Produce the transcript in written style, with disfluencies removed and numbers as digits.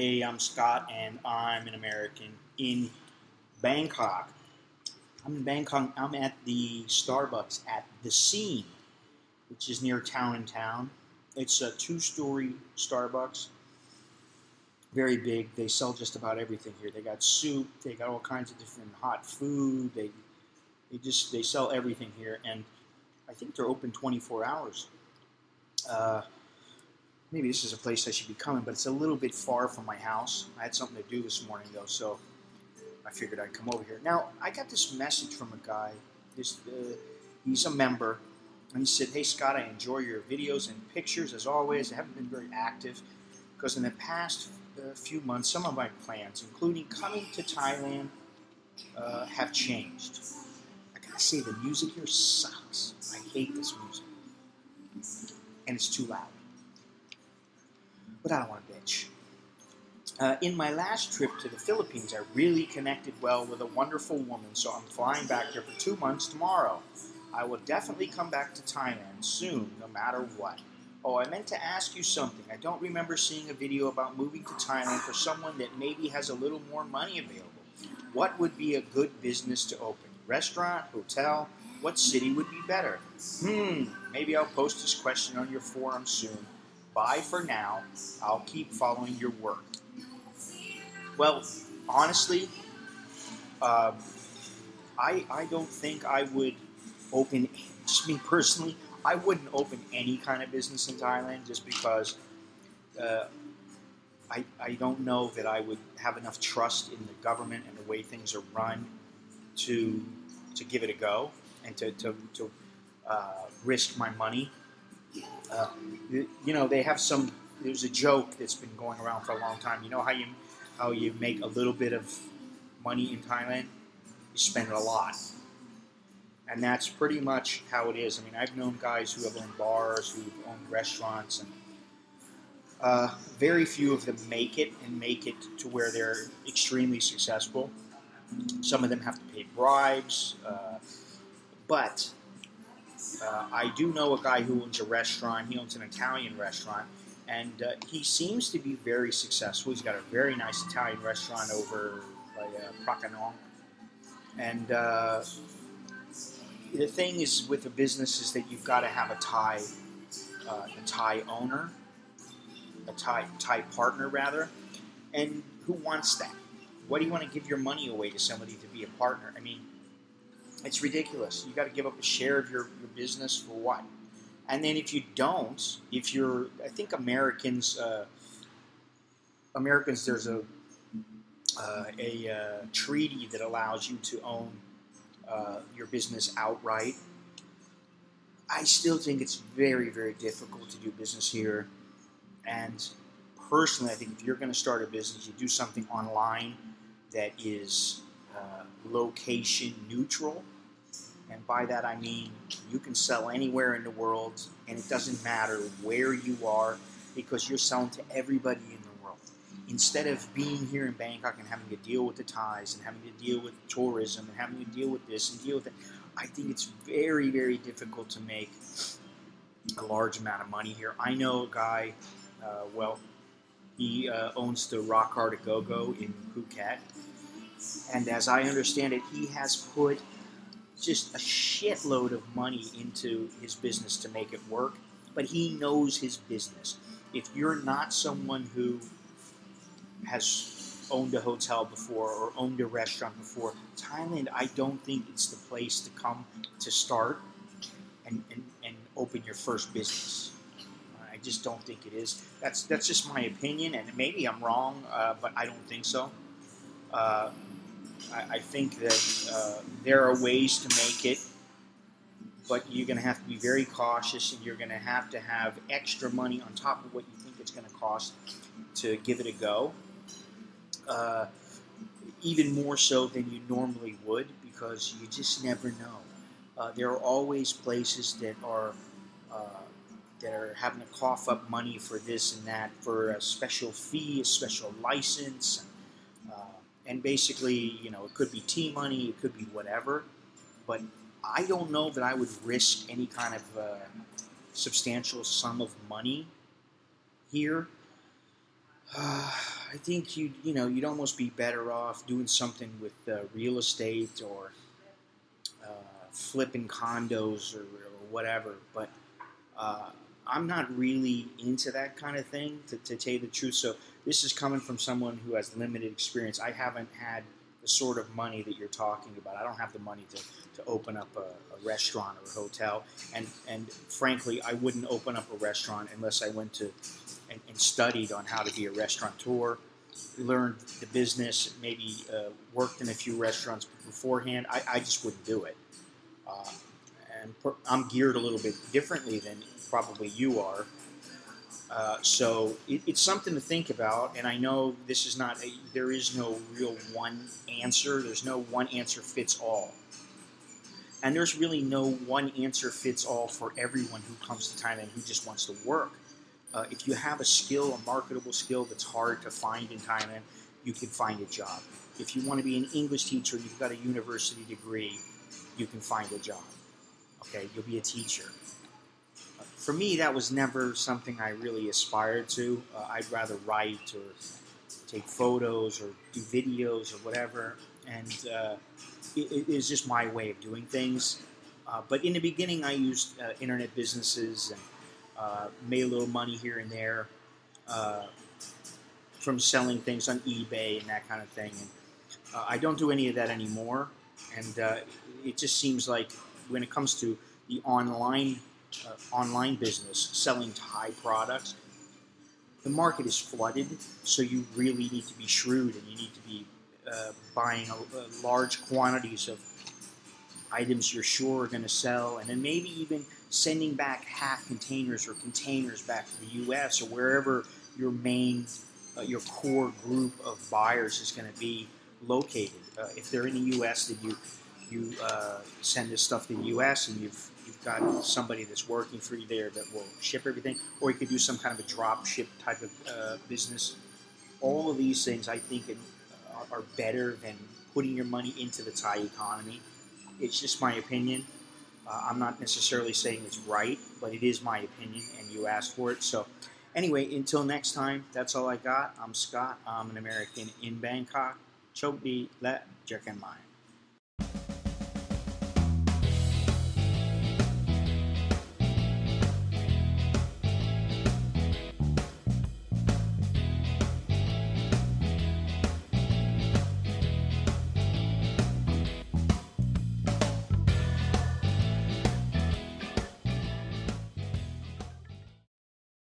Hey, I'm Scott, and I'm an American in Bangkok. I'm in Bangkok. I'm at the Starbucks at the Scene, which is near Town and Town. It's a two-story Starbucks, very big. They sell just about everything here. They got soup. They got all kinds of different hot food. They sell everything here, and I think they're open 24 hours. Maybe this is a place I should be coming, but it's a little bit far from my house. I had something to do this morning, though, so I figured I'd come over here. Now, I got this message from a guy. He's a member, and he said, "Hey, Scott, I enjoy your videos and pictures, as always. I haven't been very active because in the past few months, some of my plans, including coming to Thailand, have changed." I gotta say, the music here sucks. I hate this music, and it's too loud. But I don't want to bitch. In my last trip to the Philippines, I really connected well with a wonderful woman, so I'm flying back there for 2 months tomorrow. I will definitely come back to Thailand soon, no matter what. Oh, I meant to ask you something. I don't remember seeing a video about moving to Thailand for someone that maybe has a little more money available. What would be a good business to open? Restaurant? Hotel? What city would be better? Maybe I'll post this question on your forum soon. Bye for now. I'll keep following your work. Well, honestly, I don't think I would open, just me personally, I wouldn't open any kind of business in Thailand just because I don't know that I would have enough trust in the government and the way things are run to give it a go and to risk my money. They have there's a joke that's been going around for a long time. You know how you make a little bit of money in Thailand? You spend it a lot. And that's pretty much how it is. I mean, I've known guys who have owned bars, who've owned restaurants, and very few of them make it to where they're extremely successful. Some of them have to pay bribes, but I do know a guy who owns a restaurant. He owns an Italian restaurant, and he seems to be very successful. He's got a very nice Italian restaurant over by Prakanong. And the thing is with a business is that you've got to have a Thai owner, a Thai partner rather. And who wants that? Why do you want to give your money away to somebody to be a partner? I mean, it's ridiculous. You got to give up a share of your business for what? And then if you don't, I think Americans, there's a treaty that allows you to own your business outright. I still think it's very, very difficult to do business here. And personally, I think if you're going to start a business, you do something online that is location neutral. And by that I mean you can sell anywhere in the world, and it doesn't matter where you are because you're selling to everybody in the world. Instead of being here in Bangkok and having to deal with the Thais and having to deal with tourism and having to deal with this and deal with that, I think it's very, very difficult to make a large amount of money here. I know a guy, he owns the Rock Hard A Go-Go in Phuket, and as I understand it, he has put just a shitload of money into his business to make it work, but he knows his business. If you're not someone who has owned a hotel before or owned a restaurant before, Thailand, I don't think it's the place to come to start and open your first business. I just don't think it is. That's just my opinion, and maybe I'm wrong, but I don't think so. I think that there are ways to make it, but you're going to have to be very cautious, and you're going to have extra money on top of what you think it's going to cost to give it a go. Even more so than you normally would, because you just never know. There are always places that are having to cough up money for this and that, for a special fee, a special license. And basically, it could be tea money, it could be whatever, but I don't know that I would risk any kind of substantial sum of money here. I think you'd almost be better off doing something with real estate or flipping condos or whatever. But I'm not really into that kind of thing, to tell you the truth. So this is coming from someone who has limited experience. I haven't had the sort of money that you're talking about. I don't have the money to open up a restaurant or a hotel. And frankly, I wouldn't open up a restaurant unless I went to and studied on how to be a restaurateur, learned the business, maybe worked in a few restaurants beforehand. I just wouldn't do it. And I'm geared a little bit differently than probably you are. So it's something to think about, and I know this is not there is no real one answer. There's no one answer fits all. And there's really no one answer fits all for everyone who comes to Thailand who just wants to work. If you have a skill, a marketable skill that's hard to find in Thailand, you can find a job. If you want to be an English teacher, you've got a university degree, you can find a job. Okay, you'll be a teacher. For me, that was never something I really aspired to. I'd rather write or take photos or do videos or whatever, and it is just my way of doing things. But in the beginning, I used internet businesses and made a little money here and there from selling things on eBay and that kind of thing. And I don't do any of that anymore. And it just seems like when it comes to the online business, selling Thai products, the market is flooded. So you really need to be shrewd, and you need to be buying large quantities of items you're sure are going to sell, and then maybe even sending back half containers or containers back to the U.S. or wherever your main, your core group of buyers is going to be located. If they're in the U.S., then you send this stuff to the U.S. and you've got somebody that's working for you there that will ship everything, or you could do some kind of a drop ship type of business. All of these things, I think, are better than putting your money into the Thai economy. It's just my opinion. I'm not necessarily saying it's right, but it is my opinion, and you asked for it. So anyway, until next time, that's all I got. I'm Scott. I'm an American in Bangkok. Chok diและเจอกันใหม่